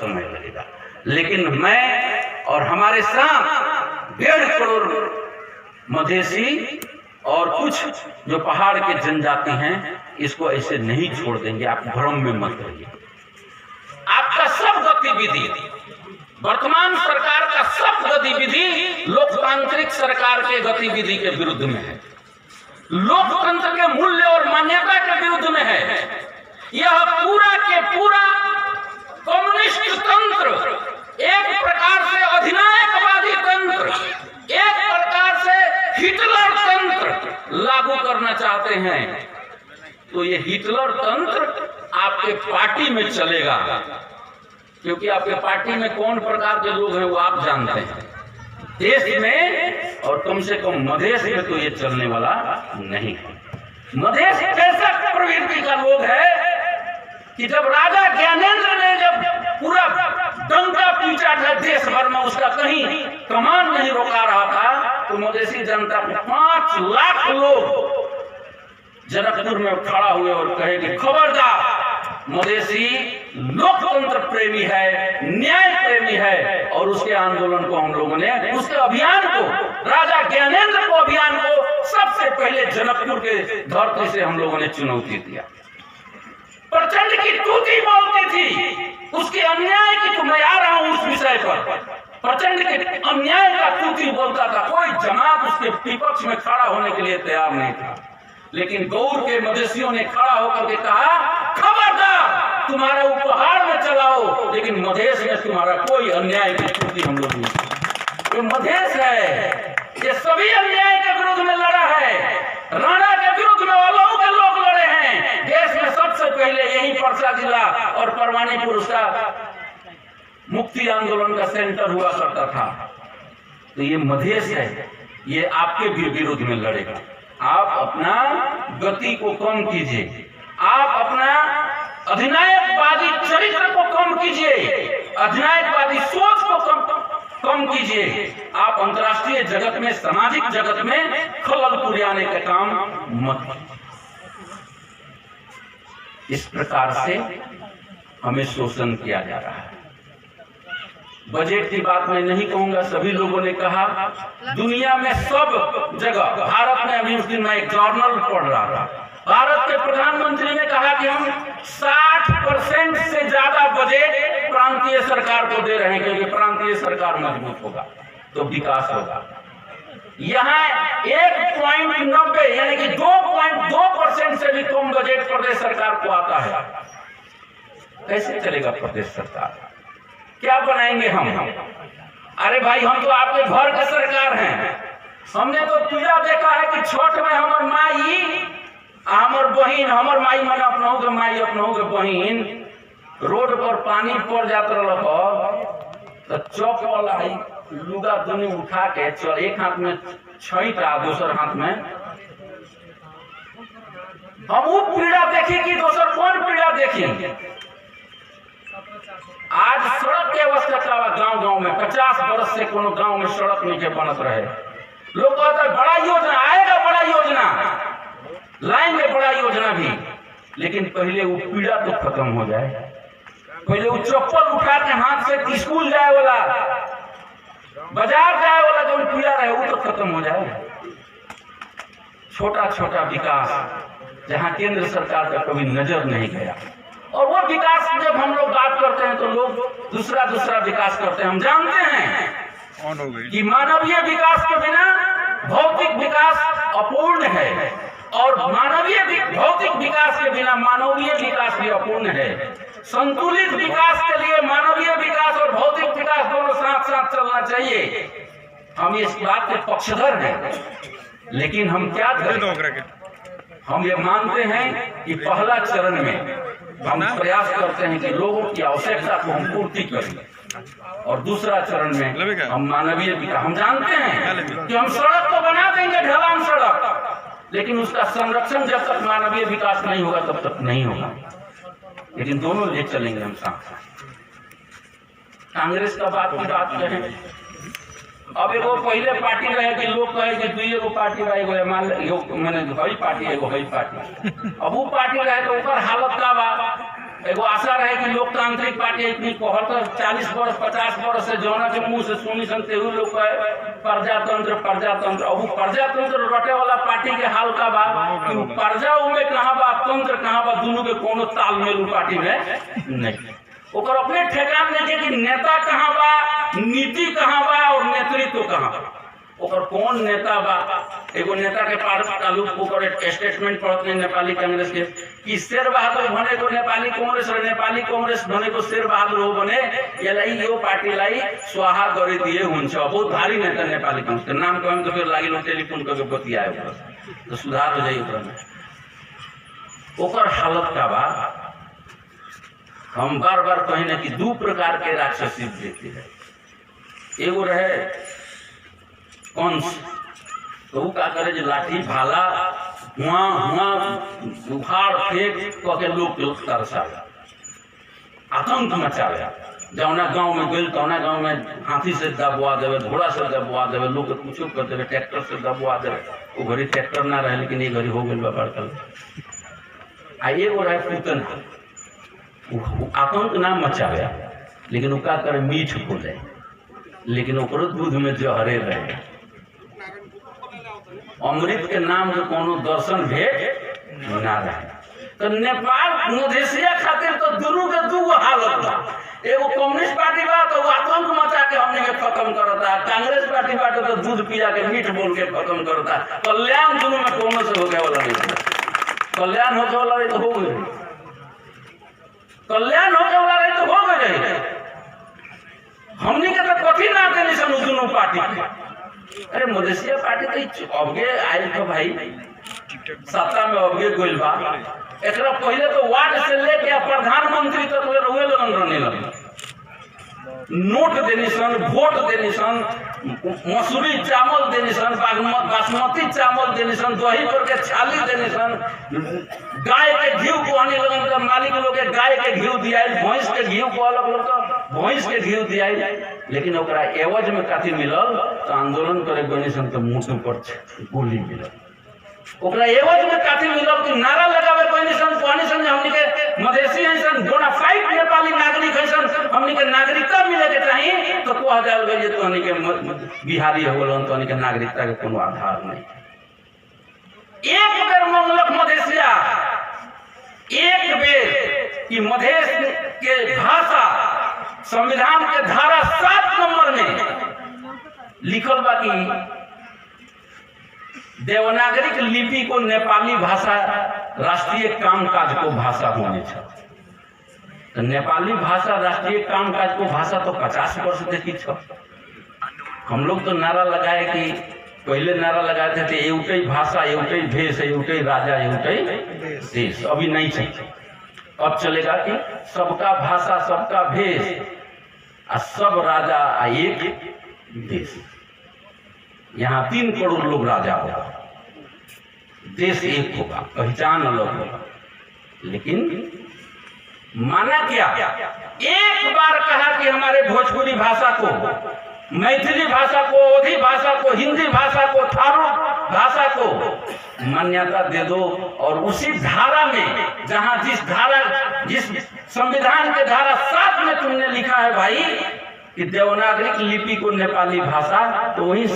समय लगेगा। लेकिन मैं और हमारे साथ 1.5 करोड़ मधेसी और कुछ जो पहाड़ के जनजाति हैं, इसको ऐसे नहीं छोड़ देंगे। आप भ्रम में मत रहिए। आपका सब गतिविधि, वर्तमान सरकार का सब गतिविधि लोकतांत्रिक सरकार के गतिविधि के विरुद्ध में है, लोकतंत्र के मूल्य और मान्यता के विरुद्ध में है। यह पूरा के पूरा कम्युनिस्ट तंत्र, एक प्रकार से अधिनायकवादी तंत्र, एक प्रकार से हिटलर तंत्र लागू करना चाहते हैं। तो ये हिटलर तंत्र आपके पार्टी में चलेगा, क्योंकि आपके पार्टी में कौन प्रकार के लोग हैं वो आप जानते हैं। देश में और कम से कम मधेश में तो ये चलने वाला नहीं है। मधेश ऐसा प्रवृत्ति का लोग है कि जब राजा ज्ञानेंद्र ने जब पूरा डंका पीटा था देश भर में, उसका कहीं कमान नहीं रोका रहा था, तो मधेसी जनता को 5 लाख लोग जनकपुर में खड़ा हुए और कहे कि खबरदार, मधेसी लोकतंत्र प्रेमी है, न्याय प्रेमी है। और उसके आंदोलन को हम लोगों ने, उसके अभियान को, राजा ज्ञानेंद्र को अभियान को सबसे पहले जनकपुर के धरती से हम लोगों ने चुनौती दिया। प्रचंड की तूती बोलती थी उसके अन्याय की, तो मैं आ रहा हूं उस विषय पर। प्रचंड के अन्याय का तूती बोलता था, कोई जमात उसके विपक्ष में खड़ा होने के लिए तैयार नहीं था। लेकिन गौर के मधेसियों ने खड़ा होकर के कहा, खबरदार, तुम्हारा उपहार में चलाओ, लेकिन मधेश में तुम्हारा कोई अन्याय की पूर्ति हम लोग नहीं। ये मधेश है, ये सभी अन्याय के विरुद्ध में लड़ा है। राणा के विरुद्ध में अलग के लोग लड़े हैं। देश में सबसे पहले यही परसा जिला और परवानीपुर उसका मुक्ति आंदोलन का सेंटर हुआ करता था। तो ये मधेश है, ये आपके भी विरुद्ध में लड़ेगा। आप अपना गति को कम कीजिए, आप अपना अधिनायकवादी चरित्र को कम कीजिए, अधिनायकवादी सोच को कम कीजिए। आप अंतर्राष्ट्रीय जगत में, सामाजिक जगत में खलल पुर्याने का काम मत कीजिए। इस प्रकार से हमें शोषण किया जा रहा है। बजट की बात मैं नहीं कहूंगा, सभी लोगों ने कहा, दुनिया में सब जगह, भारत में अभी उस दिन मैं एक जर्नल पढ़ रहा था, भारत के प्रधानमंत्री ने कहा कि हम 60% से ज्यादा बजट प्रांतीय सरकार को दे रहे हैं, क्योंकि प्रांतीय सरकार मजबूत होगा तो विकास होगा। यहाँ 1.90 यानी कि 2.2% से भी कम बजट प्रदेश सरकार को आता है। कैसे चलेगा प्रदेश सरकार? क्या बनाएंगे हम? अरे भाई, हम तो आपके घर के सरकार हैं। हमने तो पूजा देखा है कि छठ में हमर माई, हमर बहिन, हमर माई मैंने अपना के माई, अपना के बहिन रोड पर पानी पड़ जात रहा तो चौक वाला लुगा दोनों उठा के चल, एक हाथ में छईटा, दूसर हाथ में हम वो पीड़ा देखी कि दूसर कौन पीड़ा देखी। आज सड़क के अवस्था का गांव गांव में 50 वर्ष से कोनो गांव में सड़क नीचे बनत रहे। लोग कहते हैं बड़ा योजना आएगा, बड़ा योजना लाएंगे, बड़ा योजना भी, लेकिन पहले वो पीड़ा तो खत्म हो जाए। पहले वो चप्पल उठा के हाथ से स्कूल जाए वाला, बाजार जाए वाला जो पीड़ा रहे वो तो खत्म हो जाए। छोटा छोटा विकास जहाँ केंद्र सरकार का कभी नजर नहीं गया, और वो विकास जब हम लोग बात करते हैं तो लोग दूसरा विकास करते हैं। हम जानते हैं कि मानवीय विकास के बिना भौतिक विकास अपूर्ण है, और मानवीय भौतिक विकास के बिना मानवीय विकास भी अपूर्ण है। संतुलित विकास के लिए मानवीय विकास और भौतिक विकास दोनों साथ साथ चलना चाहिए। हम इस बात के पक्षधर हैं, लेकिन हम क्या करें? हम ये मानते हैं कि पहला चरण में हम प्रयास करते हैं कि लोगों की आवश्यकता को हम पूर्ति करें, और दूसरा चरण में हम मानवीय विकास, हम जानते हैं कि हम सड़क तो बना देंगे, ढलान सड़क, लेकिन उसका संरक्षण जब तक मानवीय विकास नहीं होगा तब तक नहीं होगा। लेकिन दोनों ले चलेंगे हम साथ साथ। कांग्रेस का बात की बात करें, अब एगो पहले पार्टी रहे कि लोग कहे कि दुई एगो पार्टी बा, एगो मैंने हई पार्टी, एगो हई पार्टी। अब वो पार्टी रहे तो ऊपर हालत का बा एगो आशा रहे कि लोकतांत्रिक पार्टी इतनी 40 वर्ष 50 वर्ष से जौना के मुंह से सुनी सुनते हुए लोग प्रजातंत्र प्रजातंत्र। अब प्रजातंत्र रटे वाला पार्टी के हाल का बा कि प्रजा में कहाँ बा तंत्र कहाँ बा, दोनों के कोनो तालमेल पार्टी में नहीं। ओकर अपने ठेकान नहीं कि नेता कहाँ बा, नीति कहाँ बा और नेतृत्व कहाँ बा, ओकर कौन नेता बा। एगो नेता के ताल्लुक ओकर स्टेटमेंट पढ़त नहीं नेपाली कांग्रेस के कि शेर बहादुर बने को नेपाली कांग्रेस और नेपाली कांग्रेस बने को शेर बहादुर हो बने यसलाई यो पार्टीलाई स्वाहा गरिदिए हुन्छ। बहुत भारी नेता नेपाली कांग्रेस के नाम कहम तो फिर लागिल टेलीफोन करके बतियाए तो सुधार हो जाए ओकरा में। ओकर हालत का बा हम बार बार कहें कि दो प्रकार के राक्षसी देते हैं। एगो रहे कंस, तो का करे जो लाठी भाला हुआ हुआ उखाड़ फेंक के लोग तरसा आतंक मचावे। जौना गांव में गई तौना गांव में हाथी से दबवा देवे, घोड़ा से दबवा देवे, लोग कुछ कर देवे, ट्रैक्टर से दबवा देवे। वो घड़ी ट्रैक्टर ना रहे लेकिन ये घड़ी हो गई बड़कल। आ एगो रहे पूतना, आतंक ना मचावे लेकिन का करे मीठ खोले, लेकिन ओकरो दूध में जहरे रहे। अमृत के नाम के कोनो दर्शन भेट ना रहे। तो नेपाल मधेसिया खातिर तो दोनों के दू हालत बा। एगो कम्युनिस्ट पार्टी बा तो आतंक मचा के हमने के खत्म करता, कांग्रेस पार्टी बा तो दूध पिया के मीठ बोल के खत्म करता। कल्याण दोनों में कोनो से होने वाला नहीं, कल्याण होने वाला नहीं तो हो गए, कल्याण होने वाला नहीं तो हो गए। हमने के तो कथी ना देनी सन दोनों पार्टी के। अरे मधेसिया पार्टी तो अबगे आयल तो भाई सत्ता में अबगे गोइल बा। एकरा पहले तो वार्ड से लेके प्रधानमंत्री तक तो रहुए लगन रहने लगे। नोट देनी सन, वोट देनी सन, मसूरी चावल देनी सन, बासमती चावल देनी सन, दही पर के छाली देनी सन, गाय के घी को आने लगन तो मालिक लोग के गाय के घी दिया, भैंस के घी को अलग लोग भैंस के घी दिया। लेकिन ओकरा एवज में काथी मिलल तो आंदोलन करे बनी सन तो मुंह पर गोली मिलल। ओकरा एवज में काथी मिलल कि नारा लगावे बनी सन हमनी के मधेसी हैं सन, बोनाफाइड नेपाली नागरिक हैं सन, हमनी के नागरिकता मिले के चाहिए तो कह जाल गई तो हमनी के बिहारी हो गलन तो हमनी के नागरिकता के कोनो आधार नहीं। एक बेर मंगलक मधेसिया, एक बेर कि मधेश के भाषा संविधान के धारा 7 नंबर में लिखल बा कि देवनागरिक लिपि को नेपाली भाषा राष्ट्रीय कामकाज को भाषा होने चाहिए। तो नेपाली भाषा राष्ट्रीय कामकाज को भाषा तो 50 वर्ष देखी छ। हम लोग तो नारा लगाए कि पहले नारा लगाते थे एवटे भाषा एवटे भेष एवटे राजा एवटे देश। अभी नहीं चाहिए, अब चलेगा कि सबका भाषा सबका भेष आ सब राजा आ एक देश। यहाँ 3 करोड़ लोग राजा होगा, देश एक होगा, पहचान अलग होगा। लेकिन माना क्या, एक बार कहा कि हमारे भोजपुरी भाषा को, मैथिली भाषा को, अवधी भाषा को, हिंदी भाषा को, थारू भाषा को मान्यता दे दो। और उसी धारा में जहां जिस संविधान के धारा 7 में तुमने लिखा है भाई कि देवनागरिक लिपि को नेपाली भाषा, तो वही